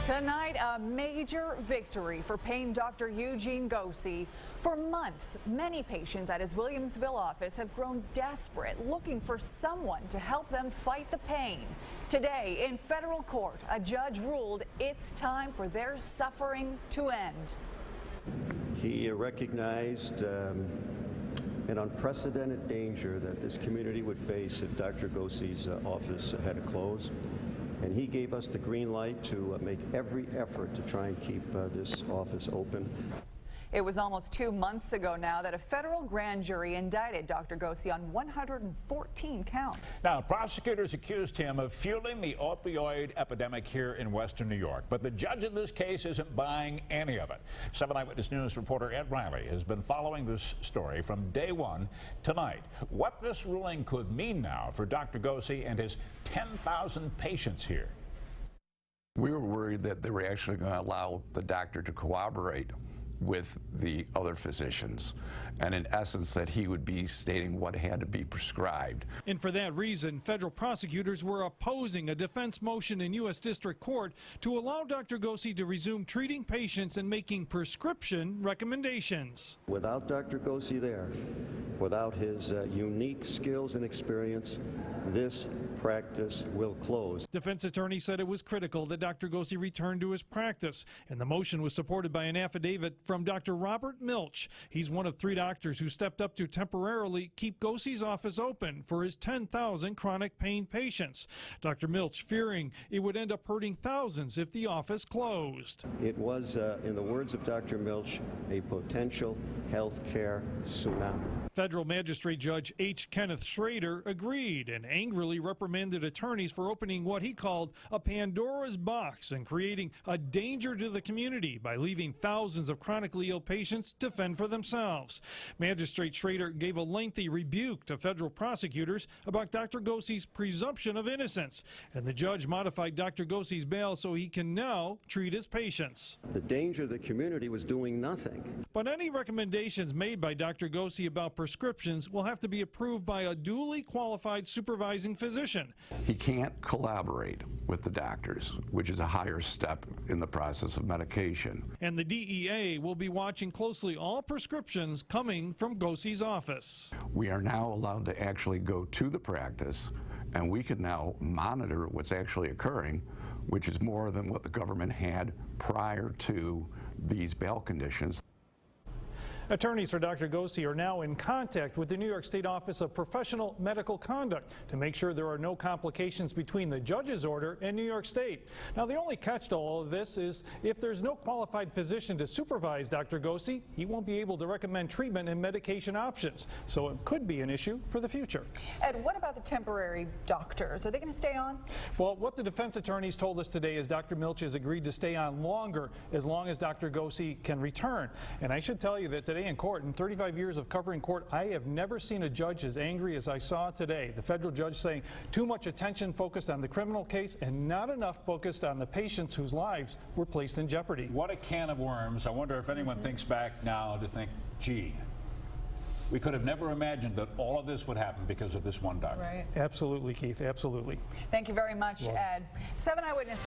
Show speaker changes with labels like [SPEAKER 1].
[SPEAKER 1] Tonight, a major victory for pain doctor Eugene Gosy. For months, many patients at his Williamsville office have grown desperate, looking for someone to help them fight the pain. Today, in federal court, a judge ruled it's time for their suffering to end.
[SPEAKER 2] He recognized an unprecedented danger that this community would face if Dr. Gosy's office had to close. And he gave us the green light to make every effort to try and keep this office open.
[SPEAKER 1] It was almost 2 months ago now that a federal grand jury indicted Dr. Gosy on 114 counts.
[SPEAKER 3] Now, prosecutors accused him of fueling the opioid epidemic here in western New York. But the judge in this case isn't buying any of it. 7 Eyewitness News reporter Ed Riley has been following this story from day one tonight. What this ruling could mean now for Dr. Gosy and his 10,000 patients here.
[SPEAKER 4] We were worried that they were actually going to allow the doctor to cooperate with the other physicians, and in essence that he would be stating what had to be prescribed.
[SPEAKER 5] And for that reason, federal prosecutors were opposing a defense motion in U.S. District Court to allow Dr. Gosy to resume treating patients and making prescription recommendations.
[SPEAKER 2] Without Dr. Gosy there, without his unique skills and experience, this practice will close.
[SPEAKER 5] Defense attorney said it was critical that Dr. Gosy return to his practice, and the motion was supported by an affidavit from Dr. Robert Milch. He's one of 3 doctors who stepped up to temporarily keep Gosy's office open for his 10,000 chronic pain patients. Dr. Milch fearing it would end up hurting thousands if the office closed.
[SPEAKER 2] It was, in the words of Dr. Milch, a potential health care tsunami.
[SPEAKER 5] Federal Magistrate Judge H. Kenneth Schrader agreed and angrily reprimanded attorneys for opening what he called a Pandora's box and creating a danger to the community by leaving thousands of chronically ill patients to fend for themselves. Magistrate Schrader gave a lengthy rebuke to federal prosecutors about Dr. Gosy's presumption of innocence, and the judge modified Dr. Gosy's bail so he can now treat his patients.
[SPEAKER 2] The danger of the community was doing nothing.
[SPEAKER 5] But any recommendations made by Dr. Gosy about prescriptions will have to be approved by a duly qualified supervising physician.
[SPEAKER 4] He can't collaborate with the doctors, which is a higher step in the process of medication.
[SPEAKER 5] And the DEA will be watching closely all prescriptions coming from Gosy's office.
[SPEAKER 4] We are now allowed to actually go to the practice, and we can now monitor what's actually occurring, which is more than what the government had prior to these bail conditions.
[SPEAKER 5] Attorneys for Dr. Gosy are now in contact with the New York State Office of Professional Medical Conduct to make sure there are no complications between the judge's order and New York State. Now, the only catch to all of this is if there's no qualified physician to supervise Dr. Gosy, he won't be able to recommend treatment and medication options. So it could be an issue for the future.
[SPEAKER 1] Ed, what about the temporary doctors? Are they going to stay on?
[SPEAKER 5] Well, what the defense attorneys told us today is Dr. Milch has agreed to stay on longer as long as Dr. Gosy can return. And I should tell you that today in court, in 35 years of covering court, I have never seen a judge as angry as I saw today. The federal judge saying too much attention focused on the criminal case and not enough focused on the patients whose lives were placed in jeopardy.
[SPEAKER 3] What a can of worms. I wonder if anyone thinks back now to think, gee, we could have never imagined that all of this would happen because of this one doctor.
[SPEAKER 1] Right.
[SPEAKER 5] Absolutely, Keith, absolutely.
[SPEAKER 1] Thank you very much, Ed. 7 Eyewitness.